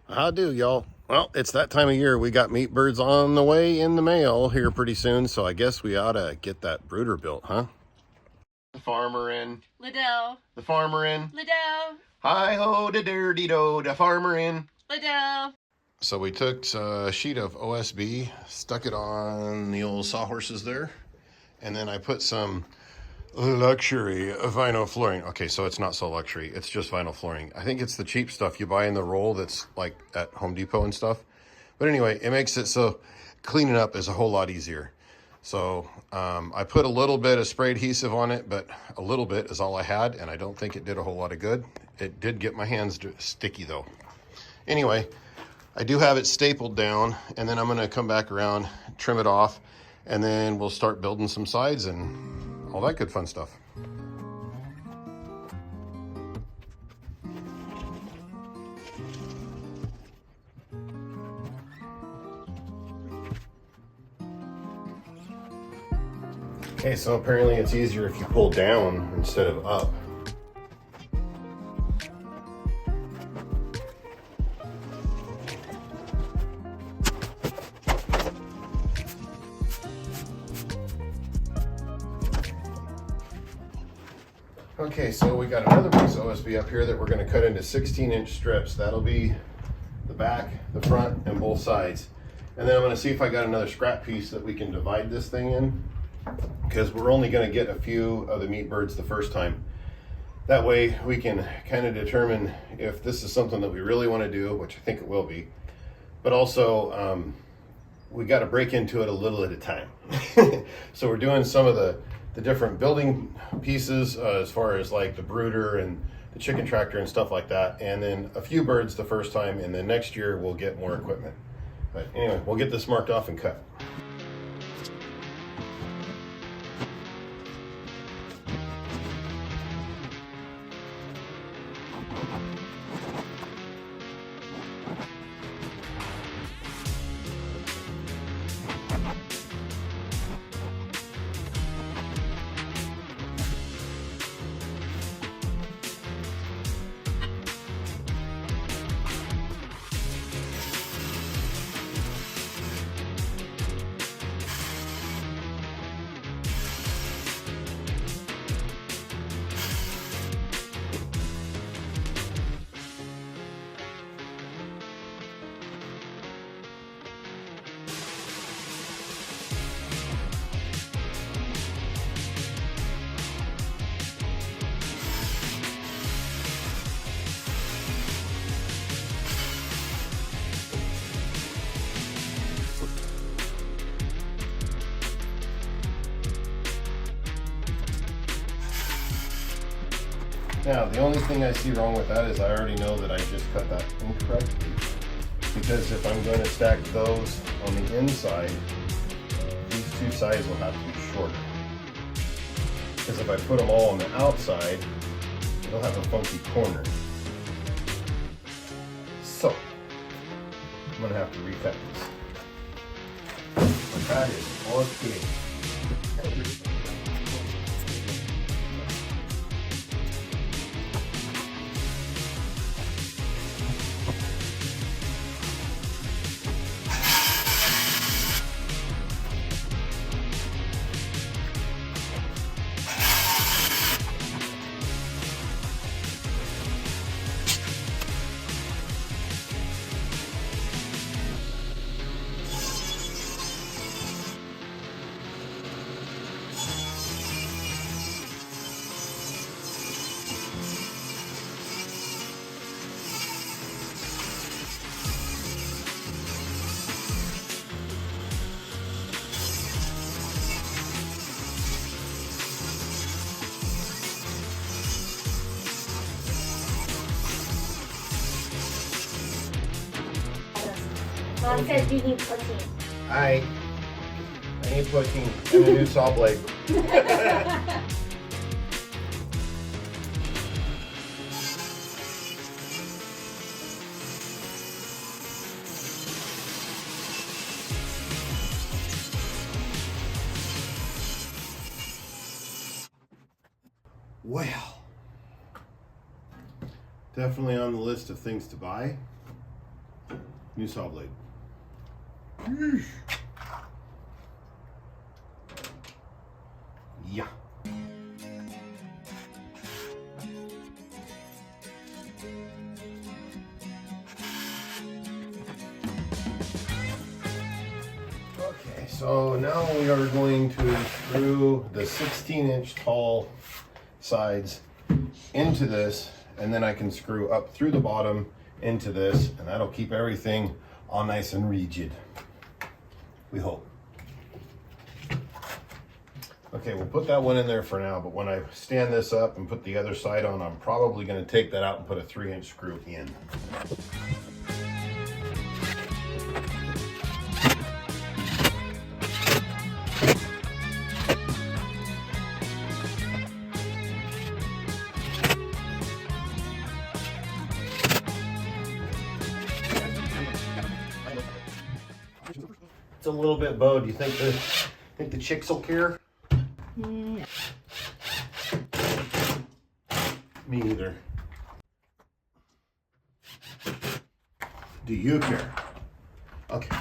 How do, y'all? Well, it's that time of year. We got meat birds on the way in the mail here pretty soon, so I guess we ought to get that brooder built, huh? The farmer in. Liddell. The farmer in. Liddell. Hi-ho, da dirty do, the farmer in. Liddell. So we took a sheet of OSB, stuck it on the old sawhorses there, and then I put some luxury vinyl flooring. Okay, so it's not so luxury. It's just vinyl flooring. I think it's the cheap stuff you buy in the roll that's like at Home Depot and stuff. But anyway, it makes it so cleaning up is a whole lot easier. So I put a little bit of spray adhesive on it, but a little bit is all I had, and I don't think it did a whole lot of good. It did get my hands sticky though. Anyway, I do have it stapled down, and then I'm gonna come back around, trim it off, and then we'll start building some sides and all that good fun stuff. Okay, so apparently it's easier if you pull down instead of up. Okay, so we got another piece of OSB up here that we're going to cut into 16-inch strips. That'll be the back, the front, and both sides. And then I'm going to see if I got another scrap piece that we can divide this thing in, because we're only going to get a few of the meat birds the first time. That way we can kind of determine if this is something that we really want to do, which I think it will be, but also we got to break into it a little at a time. So we're doing some of the different building pieces as far as like the brooder and the chicken tractor and stuff like that, and then a few birds the first time, and then next year we'll get more equipment. But anyway, we'll get this marked off and cut. Now, the only thing I see wrong with that is I already know that I just cut that incorrectly. Because if I'm going to stack those on the inside, these two sides will have to be shorter. Because if I put them all on the outside, it'll have a funky corner. So, I'm going to have to recut this. But that is okay. Mom says you need protein. I need protein and a new saw blade. Well, definitely on the list of things to buy. New saw blade. Yeah. Okay, so now we are going to screw the 16-inch tall sides into this, and then I can screw up through the bottom into this, and that'll keep everything all nice and rigid. We hope. Okay, we'll put that one in there for now, but when I stand this up and put the other side on, I'm probably going to take that out and put a 3-inch screw in. It's a little bit bowed. Do you think the chicks will care? No. Me either. Do you care? Okay.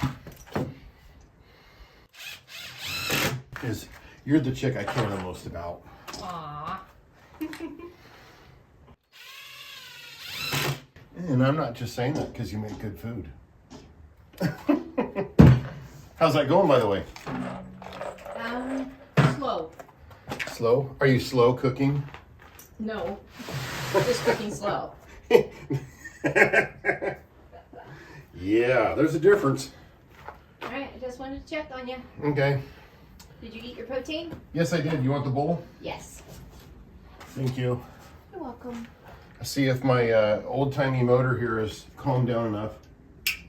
Because you're the chick I care the most about. Aww. And I'm not just saying that because you make good food. How's that going, by the way? Slow. Slow? Are you slow cooking? No. Just cooking slow. Yeah, there's a difference. Alright, I just wanted to check on you. Okay. Did you eat your protein? Yes, I did. You want the bowl? Yes. Thank you. You're welcome. See if my old-timey motor here has calmed down enough.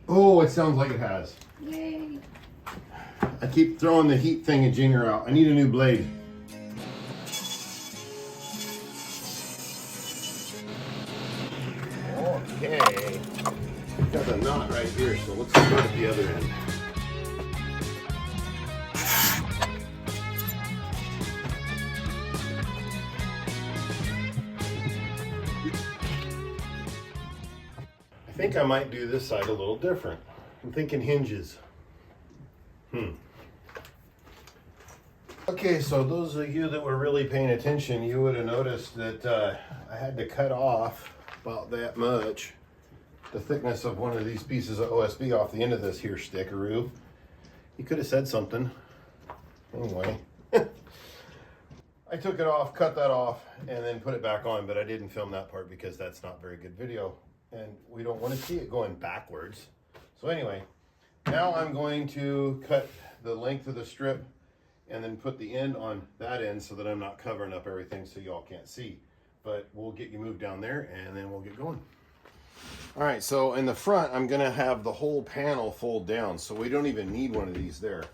Oh, it sounds like it has. Yay. I keep throwing the heat thing at Junior out. I need a new blade. Okay. Got the knot right here, so let's start at the other end. I think I might do this side a little different. I'm thinking hinges. Okay, so those of you that were really paying attention, you would have noticed that I had to cut off about that much the thickness of one of these pieces of OSB off the end of this here stickaroo. You could have said something. Anyway, I took it off, cut that off, and then put it back on, but I didn't film that part because that's not very good video, and we don't want to see it going backwards. So anyway, now I'm going to cut the length of the strip and then put the end on that end so that I'm not covering up everything so y'all can't see. But we'll get you moved down there and then we'll get going. All right, so in the front, I'm gonna have the whole panel fold down, so we don't even need one of these there.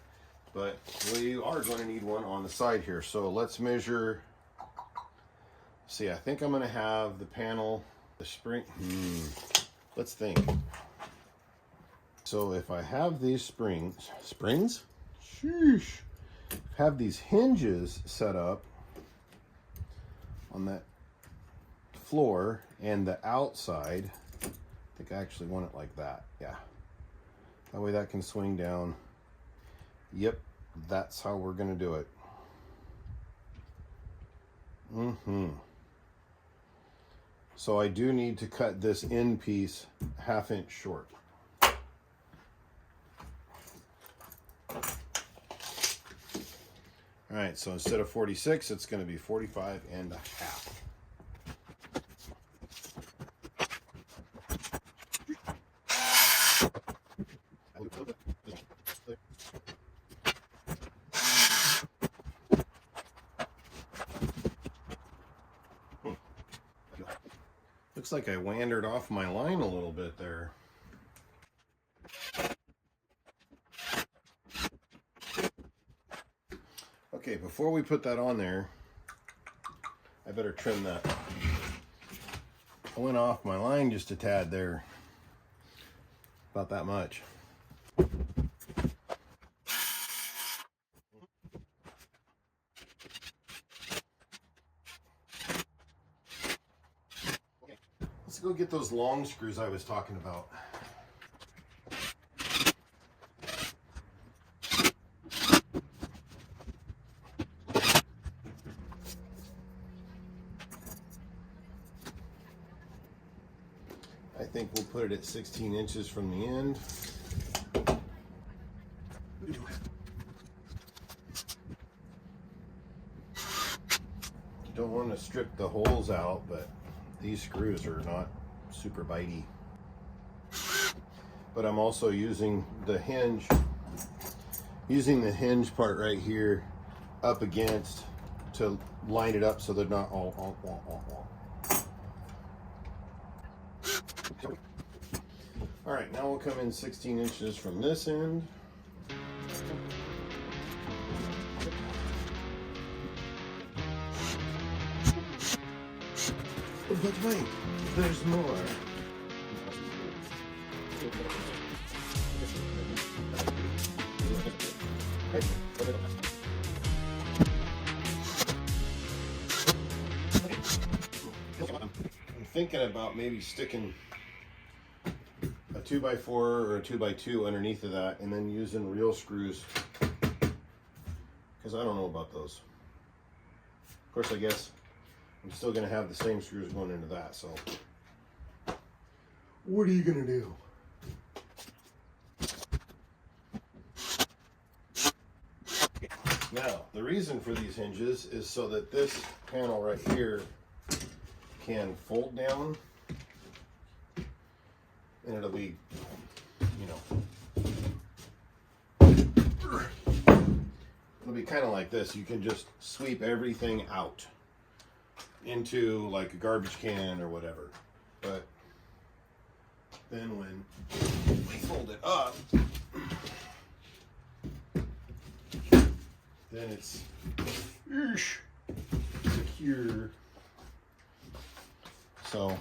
But we are gonna need one on the side here. So let's measure, see, I think I'm gonna have the panel, the spring, let's think. So if I have these springs, sheesh, have these hinges set up on that floor and the outside, I think I actually want it like that. Yeah, that way that can swing down. Yep, that's how we're gonna do it. So I do need to cut this end piece 1/2 inch short. All right, so instead of 46, it's going to be 45 1/2. Looks like I wandered off my line a little bit there. Okay, before we put that on there, I better trim that. I went off my line just a tad there. About that much. Okay, let's go get those long screws I was talking about. think we'll put it at 16 inches from the end. Don't want to strip the holes out, but these screws are not super bitey. But I'm also using the hinge part right here up against to line it up so they're not all. All right, now we'll come in 16 inches from this end. But wait, there's more. I'm thinking about maybe sticking a 2x4 or a 2x2 underneath of that and then using real screws, because I don't know about those. Of course, I guess I'm still going to have the same screws going into that, so what are you going to do? Now, the reason for these hinges is so that this panel right here can fold down, and it'll be, you know, it'll be kind of like this. You can just sweep everything out into like a garbage can or whatever. But then when we fold it up, then it's secure. So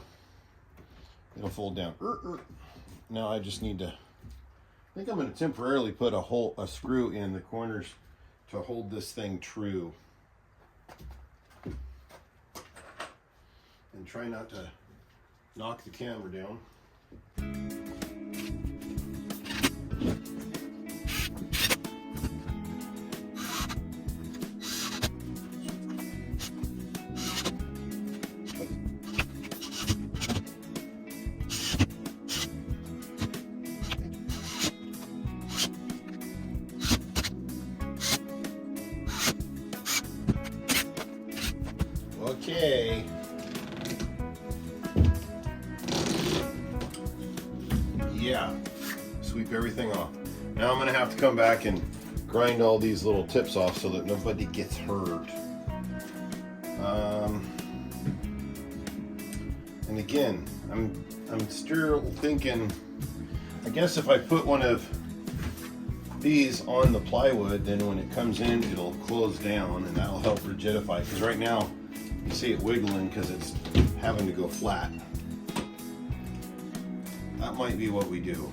it'll fold down. Now I just need to, I think I'm going to temporarily put a screw in the corners to hold this thing true. And try not to knock the camera down. Okay. Yeah, sweep everything off. Now I'm gonna have to come back and grind all these little tips off so that nobody gets hurt. And again, I'm still thinking, I guess if I put one of these on the plywood, then when it comes in, it'll close down and that'll help rigidify. Because right now, you see it wiggling because it's having to go flat. That might be what we do,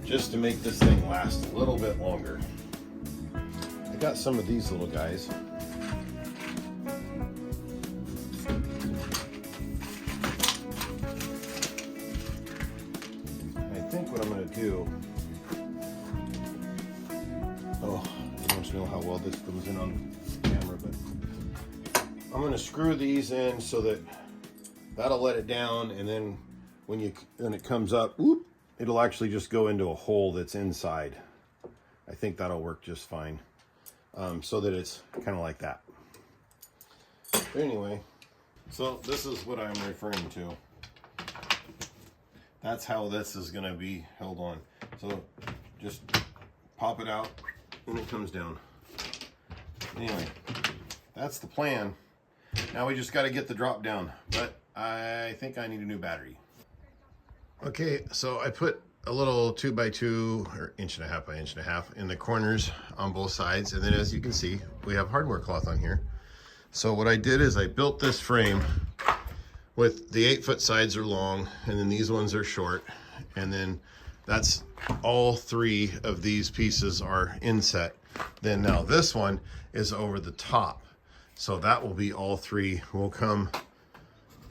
just to make this thing last a little bit longer. I got some of these little guys. I think what I'm going to do, I don't know how well this comes in on camera, but I'm going to screw these in so that that'll let it down, and then when it comes up, whoop, it'll actually just go into a hole that's inside. I think that'll work just fine, so that it's kind of like that. But anyway, so this is what I'm referring to. That's how this is going to be held on. So just pop it out and it comes down. Anyway, that's the plan. Now we just got to get the drop down, but I think I need a new battery. Okay, so I put a little 2x2 or 1.5 by 1.5 in the corners on both sides, and then as you can see, we have hardware cloth on here. So what I did is I built this frame with the 8-foot sides are long, and then these ones are short, and then that's all 3 of these pieces are inset. Then now this one is over the top, so that will be all 3 will come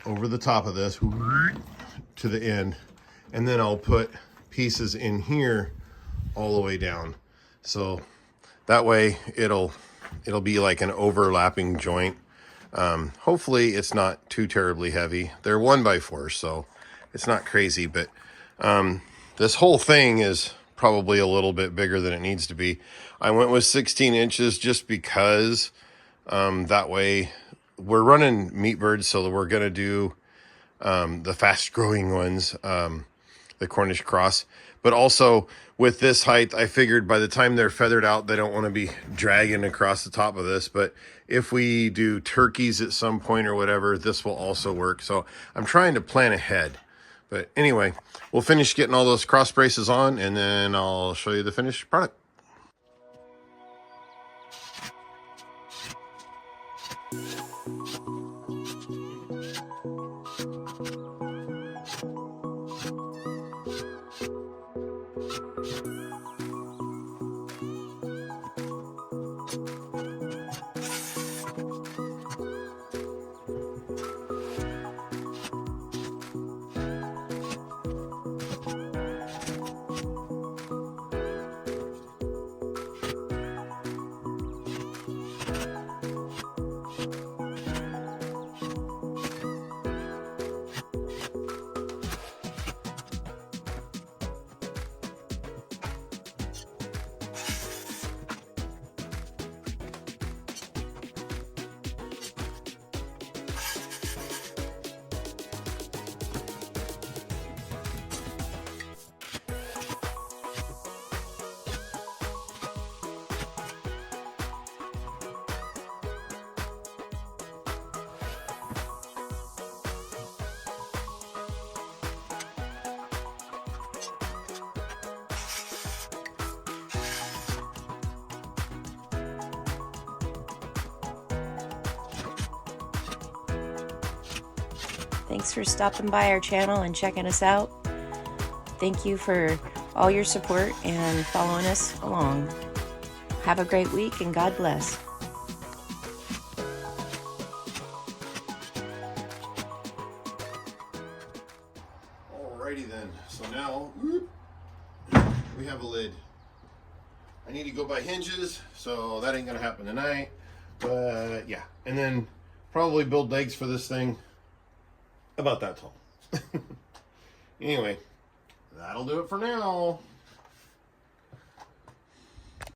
over the top of this to the end, and then I'll put pieces in here all the way down, so that way it'll be like an overlapping joint. Hopefully it's not too terribly heavy. They're 1x4, so it's not crazy, but this whole thing is probably a little bit bigger than it needs to be. I went with 16 inches just because that way we're running meat birds, so we're going to do the fast growing ones, the Cornish cross. But also with this height, I figured by the time they're feathered out, they don't want to be dragging across the top of this. But if we do turkeys at some point or whatever, this will also work. So I'm trying to plan ahead. But anyway, we'll finish getting all those cross braces on, and then I'll show you the finished product. Thanks for stopping by our channel and checking us out. Thank you for all your support and following us along. Have a great week and God bless. Alrighty then, so now we have a lid. I need to go buy hinges, so that ain't gonna happen tonight. But yeah, and then probably build legs for this thing about that tall. Anyway, that'll do it for now.